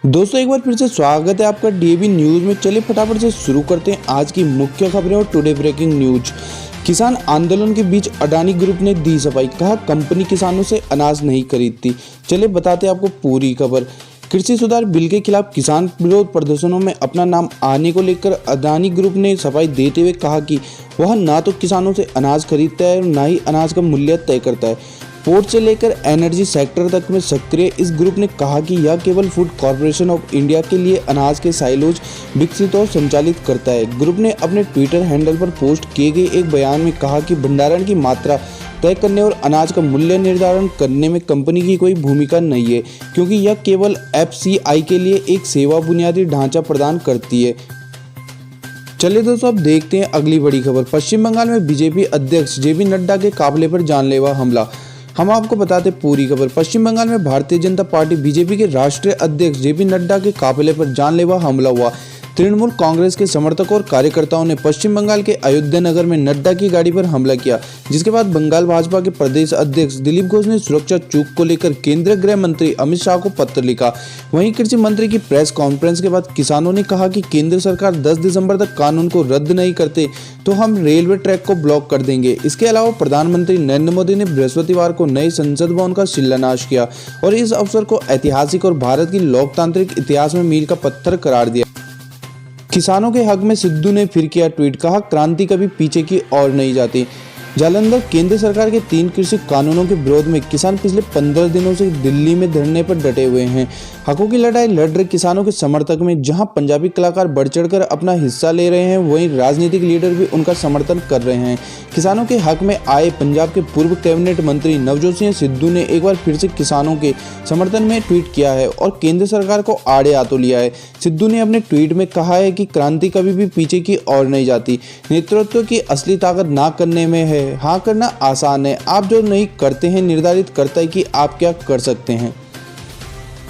दोस्तों एक बार फिर से स्वागत है आपका डीएवी न्यूज़ में। चलिए फटाफट से शुरू करते हैं आज की मुख्य खबरें और टुडे ब्रेकिंग न्यूज। किसान आंदोलन के बीच अडानी ग्रुप ने दी सफाई, कहा कंपनी किसानों से अनाज नहीं खरीदती। चलिए बताते हैं आपको पूरी खबर। कृषि सुधार बिल के खिलाफ किसान विरोध प्रदर्शनों में अपना नाम आने को लेकर अडानी ग्रुप ने सफाई देते हुए कहा कि वह ना तो किसानों से अनाज खरीदता है और ना ही अनाज का मूल्य तय करता है। पोर्ट से लेकर एनर्जी सेक्टर तक में सक्रिय इस ग्रुप ने कहा कि यह केवल फूड कॉरपोरेशन ऑफ इंडिया के लिए अनाज के साइलोज विकसित और संचालित करता है। ग्रुप ने अपने ट्विटर हैंडल पर पोस्ट किए गए एक बयान में कहा कि भंडारण की मात्रा तय करने और अनाज का मूल्य निर्धारण करने में कंपनी की कोई भूमिका नहीं है, क्योंकि यह केवल एफसीआई के लिए एक सेवा बुनियादी ढांचा प्रदान करती है। चलिए दोस्तों अब देखते हैं अगली बड़ी खबर। पश्चिम बंगाल में बीजेपी अध्यक्ष जेपी नड्डा के काफिले पर जानलेवा हमला। हम आपको बताते पूरी खबर। पश्चिम बंगाल में भारतीय जनता पार्टी बीजेपी के राष्ट्रीय अध्यक्ष जेपी नड्डा के काफिले पर जानलेवा हमला हुआ। तृणमूल कांग्रेस के समर्थकों और कार्यकर्ताओं ने पश्चिम बंगाल के अयोध्या नगर में नड्डा की गाड़ी पर हमला किया, जिसके बाद बंगाल भाजपा के प्रदेश अध्यक्ष दिलीप घोष ने सुरक्षा चूक को लेकर केंद्रीय गृह मंत्री अमित शाह को पत्र लिखा। वहीं कृषि मंत्री की प्रेस कॉन्फ्रेंस के बाद किसानों ने कहा कि केंद्र सरकार 10 दिसंबर तक कानून को रद्द नहीं करते तो हम रेलवे ट्रैक को ब्लॉक कर देंगे। इसके अलावा प्रधानमंत्री नरेंद्र मोदी ने बृहस्पतिवार को नए संसद भवन का शिलान्यास किया और इस अवसर को ऐतिहासिक और भारत की लोकतांत्रिक इतिहास में मील का पत्थर करार दिया। किसानों के हक में सिद्धू ने फिर किया ट्वीट, कहा क्रांति कभी पीछे की ओर नहीं जाती। जालंधर केंद्र सरकार के 3 कृषि कानूनों के विरोध में किसान पिछले 15 दिनों से दिल्ली में धरने पर डटे हुए हैं। हकों की लड़ाई लड़ रहे किसानों के समर्थक में जहां पंजाबी कलाकार बढ़ चढ़कर अपना हिस्सा ले रहे हैं, वहीं राजनीतिक लीडर भी उनका समर्थन कर रहे हैं। किसानों के हक में आए पंजाब के पूर्व कैबिनेट मंत्री नवजोत सिंह सिद्धू ने एक बार फिर से किसानों के समर्थन में ट्वीट किया है और केंद्र सरकार को आड़े हाथों लिया है। सिद्धू ने अपने ट्वीट में कहा है कि क्रांति कभी भी पीछे की ओर नहीं जाती। नेतृत्व की असली ताकत ना करने में है, हाँ करना आसान है। आप जो नहीं करते हैं निर्धारित करता है कि आप क्या कर सकते हैं।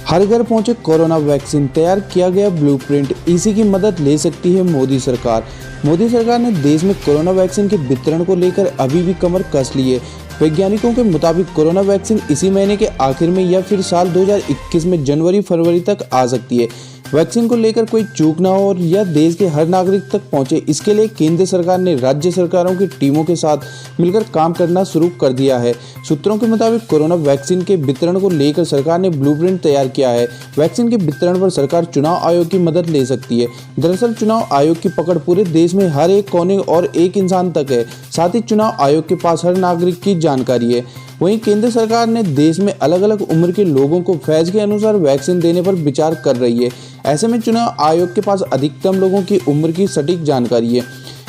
हर घर पहुंचे कोरोना वैक्सीन, तैयार किया गया ब्लूप्रिंट, इसी की मदद ले सकती है मोदी सरकार। मोदी सरकार ने देश में कोरोना वैक्सीन के वितरण को लेकर अभी भी कमर कस ली है। वैज्ञानिकों के मुताबिक कोरोना वैक्सीन इसी महीने के आखिर में या फिर साल 2021 में जनवरी फरवरी तक आ सकती है। वैक्सीन को लेकर कोई चूक ना हो और यह देश के हर नागरिक तक पहुंचे, इसके लिए केंद्र सरकार ने राज्य सरकारों की टीमों के साथ मिलकर काम करना शुरू कर दिया है। सूत्रों के मुताबिक कोरोना वैक्सीन के वितरण को लेकर सरकार ने ब्लूप्रिंट तैयार किया है। वैक्सीन के वितरण पर सरकार चुनाव आयोग की मदद ले सकती है। दरअसल चुनाव आयोग की पकड़ पूरे देश में हर एक कोने और एक इंसान तक है। साथ ही चुनाव आयोग के पास हर नागरिक की जानकारी है। वहीं केंद्र सरकार ने देश में अलग अलग उम्र के लोगों को फैज के अनुसार वैक्सीन देने पर विचार कर रही है। ऐसे में चुनाव आयोग के पास अधिकतम लोगों की उम्र की सटीक जानकारी है,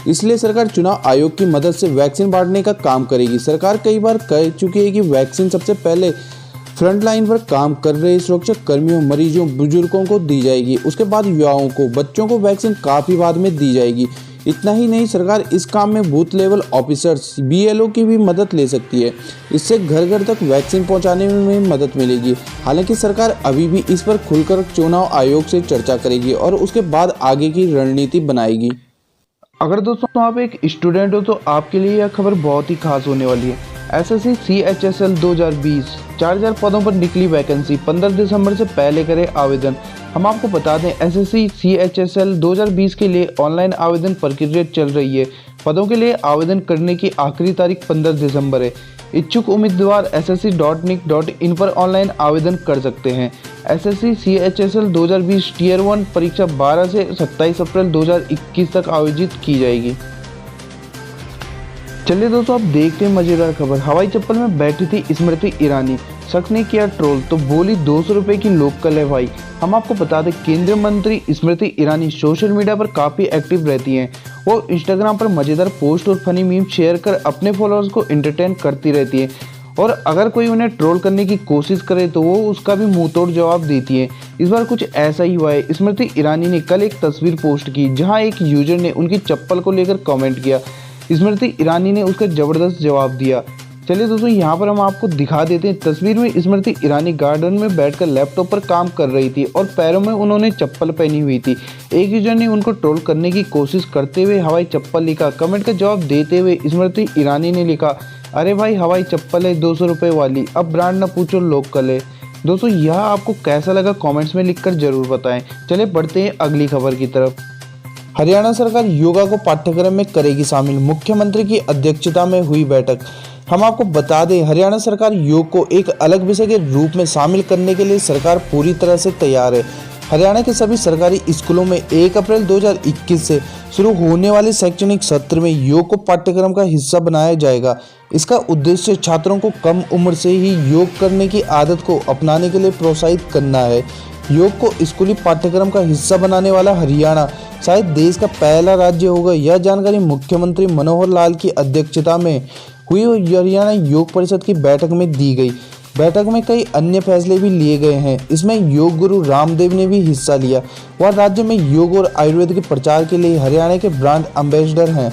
इसलिए सरकार चुनाव आयोग की मदद से वैक्सीन बांटने का काम करेगी। सरकार कई बार कह चुकी है कि वैक्सीन सबसे पहले फ्रंट लाइन पर काम कर रहे सुरक्षा कर्मियों, मरीजों, बुजुर्गों को दी जाएगी। उसके बाद युवाओं को, बच्चों को वैक्सीन काफी बाद में दी जाएगी। इतना ही नहीं, सरकार इस काम में बूथ लेवल ऑफिसर्स बीएलओ की भी मदद ले सकती है। इससे घर घर तक वैक्सीन पहुंचाने में मदद मिलेगी। हालांकि सरकार अभी भी इस पर खुलकर चुनाव आयोग से चर्चा करेगी और उसके बाद आगे की रणनीति बनाएगी। अगर दोस्तों आप एक स्टूडेंट हो तो आपके लिए यह खबर बहुत ही खास होने वाली है। एसएससी CHSL 2020 4000 पदों पर निकली वैकेंसी, 15 दिसंबर से पहले करें आवेदन। हम आपको बता दें SSC CHSL 2020 के लिए ऑनलाइन आवेदन प्रक्रिया चल रही है। पदों के लिए आवेदन करने की आखिरी तारीख 15 दिसंबर है। इच्छुक उम्मीदवार ssc.nic.in पर ऑनलाइन आवेदन कर सकते हैं। SSC CHSL 2020 टियर 1 परीक्षा 12 से 27 अप्रैल 2021 तक आयोजित की जाएगी। चलिए दोस्तों अब देखते हैं मजेदार खबर। हवाई चप्पल में बैठी थी स्मृति ईरानी, शख्स ने किया ट्रोल तो बोली 200 रुपए की लोकल है भाई। हम आपको बता दें केंद्रीय मंत्री स्मृति ईरानी सोशल मीडिया पर काफ़ी एक्टिव रहती हैं। वो इंस्टाग्राम पर मज़ेदार पोस्ट और फनी मीम शेयर कर अपने फॉलोअर्स को एंटरटेन करती रहती हैं और अगर कोई उन्हें ट्रोल करने की कोशिश करे तो वो उसका भी मुंह तोड़ जवाब देती है। इस बार कुछ ऐसा ही हुआ है। स्मृति ईरानी ने कल एक तस्वीर पोस्ट की जहाँ एक यूजर ने उनकी चप्पल को लेकर कॉमेंट किया। स्मृति ईरानी ने उसका ज़बरदस्त जवाब दिया। चलिए दोस्तों यहाँ पर हम आपको दिखा देते हैं। तस्वीर में स्मृति ईरानी गार्डन में बैठकर लैपटॉप पर काम कर रही थी और पैरों में उन्होंने चप्पल पहनी हुई थी। एक यूजर ने उनको ट्रोल करने की कोशिश करते हुए हवाई चप्पल लिखा। कमेंट का जवाब देते हुए स्मृति ईरानी ने लिखा, अरे भाई हवाई चप्पल है 200 रुपये वाली, अब ब्रांड ना पूछो लोकल है। दोस्तों यह आपको कैसा लगा कमेंट्स में लिखकर जरूर बताएं। चलिए बढ़ते हैं अगली खबर की तरफ। हरियाणा सरकार योगा को पाठ्यक्रम में करेगी शामिल, मुख्यमंत्री की अध्यक्षता में हुई बैठक। हम आपको बता दें, हरियाणा सरकार योग को एक अलग विषय के रूप में शामिल करने के लिए सरकार पूरी तरह से तैयार है। हरियाणा के सभी सरकारी स्कूलों में 1 अप्रैल 2021 से शुरू होने वाले शैक्षणिक सत्र में योग को पाठ्यक्रम का हिस्सा बनाया जाएगा। इसका उद्देश्य छात्रों को कम उम्र से ही योग करने की आदत को अपनाने के लिए प्रोत्साहित करना है। योग को स्कूली पाठ्यक्रम का हिस्सा बनाने वाला हरियाणा शायद देश का पहला राज्य होगा। यह जानकारी मुख्यमंत्री मनोहर लाल की अध्यक्षता में हुई हरियाणा योग परिषद की बैठक में दी गई। बैठक में कई अन्य फैसले भी लिए गए हैं। इसमें योग गुरु रामदेव ने भी हिस्सा लिया। वह राज्य में योग और आयुर्वेद के प्रचार के लिए हरियाणा के ब्रांड एम्बेसडर हैं।